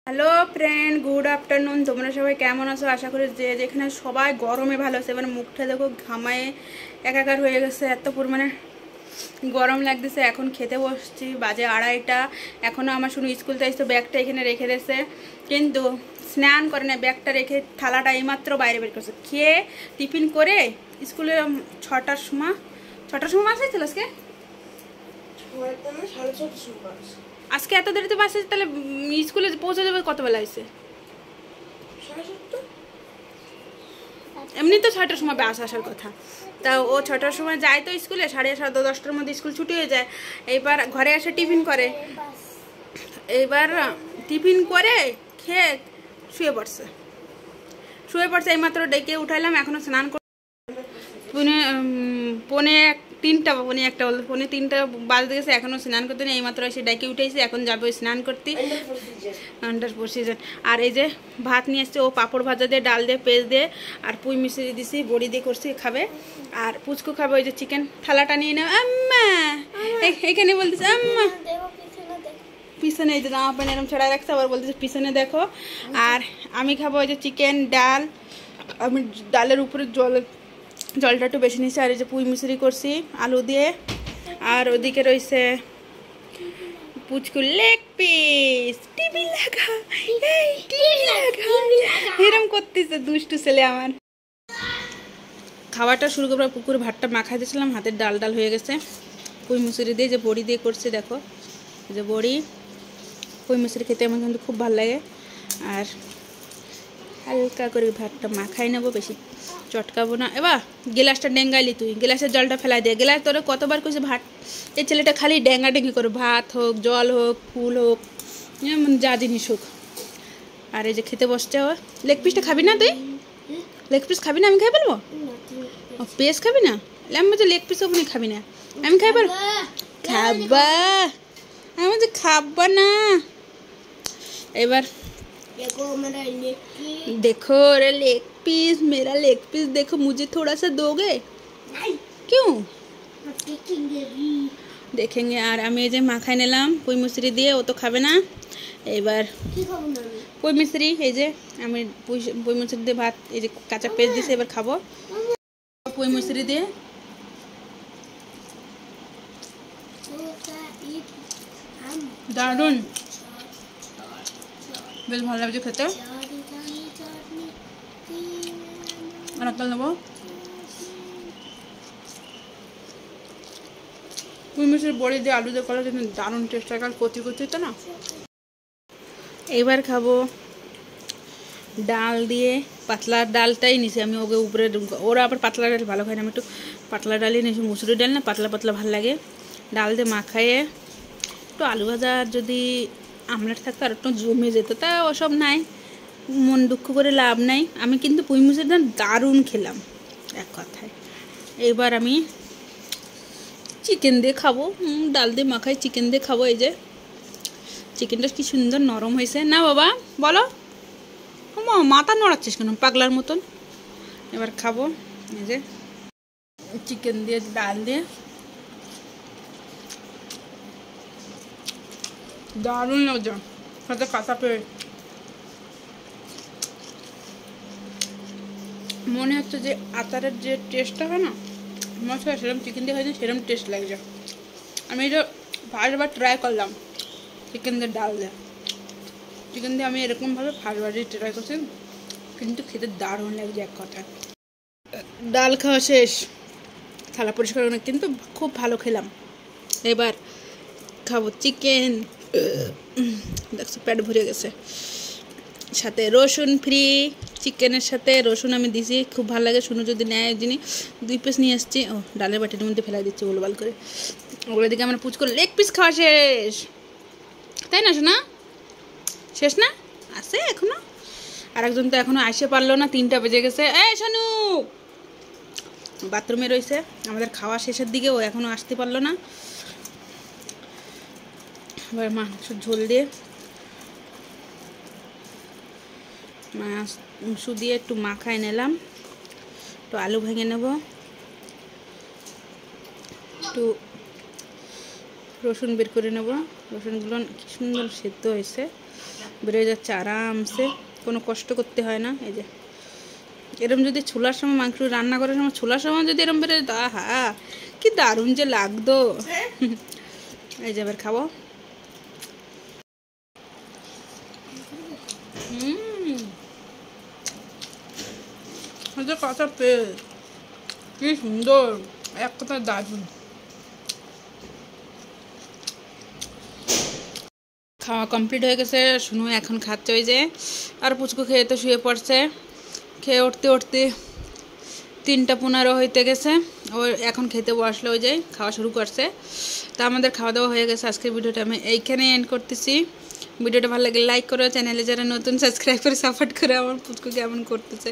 Hello friend, good afternoon. তোমরা সবাই কেমন আছো? আশা করি যে যেখানে সবাই গরমে ভালো আছে। এবার মুখটা দেখো ঘামায় একাকার হয়ে গেছে, এত পরিমাণে গরম লাগতেছে। এখন খেতে বসছি, বাজে 2:30। এখনও আমার শুনে স্কুল থেকে তো ব্যাগটা এখানে রেখে দিয়েছে, কিন্তু স্নান করে না। ব্যাগটা রেখে থালাটা এইমাত্র বাইরে বের করছে। খেয়ে টিফিন করে স্কুলে 6টার সময় বাস হয়েছিল আজকে। আজকে এত দেরিতে বাস আছে, তাহলে স্কুলে পৌঁছে যাবে কত বেলা হয়েছে? এমনি তো 6টার সময় বাস আসার কথা। তা ও 6টার সময় যায় তো স্কুলে, 7:30 10টার মধ্যে স্কুল ছুটি হয়ে যায়। এইবার ঘরে এসে টিফিন করে, এইবার টিফিন করে খেয়ে শুয়ে পড়ছে। এইমাত্র ডেকে উঠাইলাম, এখনো স্নান করে পৌনে 3টা বাজতে গেছে, এখনো স্নান করতে নেই। এইমাত্র এসে ডেকে উঠেছি, এখন যাবো স্নান করতে। আন্ডার প্রসিজন। আর এই যে ভাত নিয়ে এসছে, ও পাঁপড় ভাজা দিয়ে, ডাল দিয়ে, পেঁয়াজ দিয়ে আর পুঁই মিশিয়ে দিছি, বড়ি দিয়ে করছি, খাবে। আর পুচকু খাবে ওই যে চিকেন। থালাটা নিয়ে নাও আম্মা, এখানে বলতেছে আম্মা। পিছনে এই যে জামা প্যান্ট এরকম ছড়াই রাখছে, আবার বলতেছে পিছনে দেখো। আর আমি খাবো ওই যে চিকেন, ডাল। আমি ডালের উপরে জলটা একটু বেশি নিয়েছি। আর এই যে পুঁই মিশ্রি করছি আলু দিয়ে। আর ওদিকে রয়েছে পুচকু লেগ পিস। টিভি লাগা, এরম করতেছে দুষ্টু ছেলে আমার। খাওয়াটা শুরু করবার পুকুরে ভাতটা মাখাই দিয়েছিলাম, হাতের ডাল ডাল হয়ে গেছে। পুঁই মুসুরি দিয়ে যে বড়ি দিয়ে করছি, দেখো যে বড়ি পুঁই মুসুরি খেতে আমার কিন্তু খুব ভালো লাগে। আর হালকা করে ভাতটা মাখাই নেবো, বেশি চটকাবো না। এবার গ্লাসটা ডেঙ্গাইলি, তুই গ্লাসের জলটা ফেলাই দিয়ে। গ্লাস তোরে কতবার কইছে ভাত, এই ছেলেটা খালি ডেঙ্গি করে, ভাত হোক, জল হোক, ফুল হোক, যা জিনিস হোক। আর এই যে খেতে বসছে ও। লেগ পিসটা খাবি না তুই? লেগ পিস খাবি না? আমি খাই পারবো? পেস খাবি না? আমি বলছি লেগ পিস ওখানে খাবি না, আমি খাই পারবো? খাবা? আমি বলছি খাবা না। এবার देखो रे लेग पीस, मेरा लेग पीस देखो, मुझे थोड़ा सा दोगे? क्यों? देखेंगे। আর আমি এই যে মাখাই নিলাম পুঁই মুসুরি দিয়ে, ও তো খাবে না। এবার পুঁই মুসুরি, এই যে আমি পুঁই মুসুরি দিয়ে ভাত, এই যে কাঁচা পেঁয়াজ দিয়েছি, এবার খাবো পুঁই মুসুরি দিয়ে। দারুন, বেশ ভালো লাগছে খেতে। আর একটা নেবো পুঁই মিশির বড়ি দিয়ে আলু দিয়ে করার জন্য দারুণ টেস্ট লাগে। আর কচি কচি তো না। এবার খাবো ডাল দিয়ে, পাতলা ডালটাই নিছি আমি। ওকে উপরে, ওরা আবার পাতলা ডাল ভালো খায় না, আমি একটু পাতলা ডালই নিয়েছি। মুসুরি ডাল না, পাতলা পাতলা ভালো লাগে। ডাল দিয়ে মাখাইয়ে একটু আলু ভাজা, যদি আমলেট থাকতো আর একটু জমে যেত। তা ওসব নাই, মন দুঃখ করে লাভ নাই। আমি কিন্তু পুঁই মুসুরি ডাল দারুণ খেলাম এক কথায়। এবার আমি চিকেন দিয়ে খাবো, ডাল দিয়ে মাখাই চিকেন দিয়ে খাবো। এই যে চিকেনটা কি সুন্দর নরম হয়েছে না বাবা, বলো? মাথা নড়াচ্ছিস কেন পাগলার মতন? এবার খাবো এই যে চিকেন দিয়ে, ডাল দিয়ে, দারুণ লাগছে সাথে কাঁচা পেঁয়াজ। মনে হচ্ছে যে আচারের যে টেস্টটা হয় না মশলা, সেরকম চিকেন দিয়ে হয়েছে, সেরকম টেস্ট লাগছে। আমি এটা ফার্স্টবার ট্রাই করলাম চিকেন দিয়ে, ডাল দিয়ে। চিকেন দিয়ে আমি এরকমভাবে ফার্স্টবারই ট্রাই করছি, কিন্তু খেতে দারুণ লাগছে এক কথায়। ডাল খাওয়া শেষ, থালা পরিষ্কার করে, কিন্তু খুব ভালো খেলাম। এবার খাবো চিকেন। দেখছো পেট ভরে গেছে। সাথে রসুন ফ্রি, চিকেনের সাথে রসুন আমি দিছি, খুব ভালো লাগে। শুনো যদি নেয় জিনিস 2 পিস নিয়ে আসছি। ও ডালের বাটির মধ্যে ফেলাই দিচ্ছি গোলবাল করে। ওগুলো দিকে আমার পুচকো লেগ পিস খাওয়া শেষ, তাই না শোনা? শেষ না, আছে এখনো। আর একজন তো এখনো আসতে পারলো না, 3টা বেজে গেছে। এই শানু বাথরুমে রয়েছে, আমাদের খাওয়া শেষের দিকে, ও এখনো আসতে পারলো না। এবার মাংস ঝোল দিয়ে, মাংস দিয়ে একটু মাখায় নিলাম, একটু আলু ভেঙে নেব, একটু রসুন বের করে নেব। রসুনগুলো কি সুন্দর সেদ্ধ হয়েছে। বেরোয় যাচ্ছে আরামসে, কোনো কষ্ট করতে হয় না। এই যে এরম যদি ছোলার সময় মাংস রান্না করার সময় ছোলার সময় যদি এরম বেরোয়, হা কি দারুণ যে লাগতো। এই যে এবার খাবো। কাঁচা পেঁয়াজ কি সুন্দর, এক কথা দারুণ। খাওয়া কমপ্লিট হয়ে গেছে, শুনু এখন খাচ্ছে। ওই যে আর পুচকু খেয়ে তো শুয়ে পড়ছে, খেয়ে উঠতে উঠতে 3:15 হইতে গেছে। ও এখন খেতে বসলো, ওই যে খাওয়া শুরু করছে। তা আমাদের খাওয়া দাওয়া হয়ে গেছে। আজকের ভিডিওটা আমি এইখানে এন্ড করতেছি। ভিডিওটা ভালো লাগলে লাইক করো, চ্যানেলে যারা নতুন সাবস্ক্রাইব করে সাপোর্ট করে। আমার পুচকু কেমন করতেছে।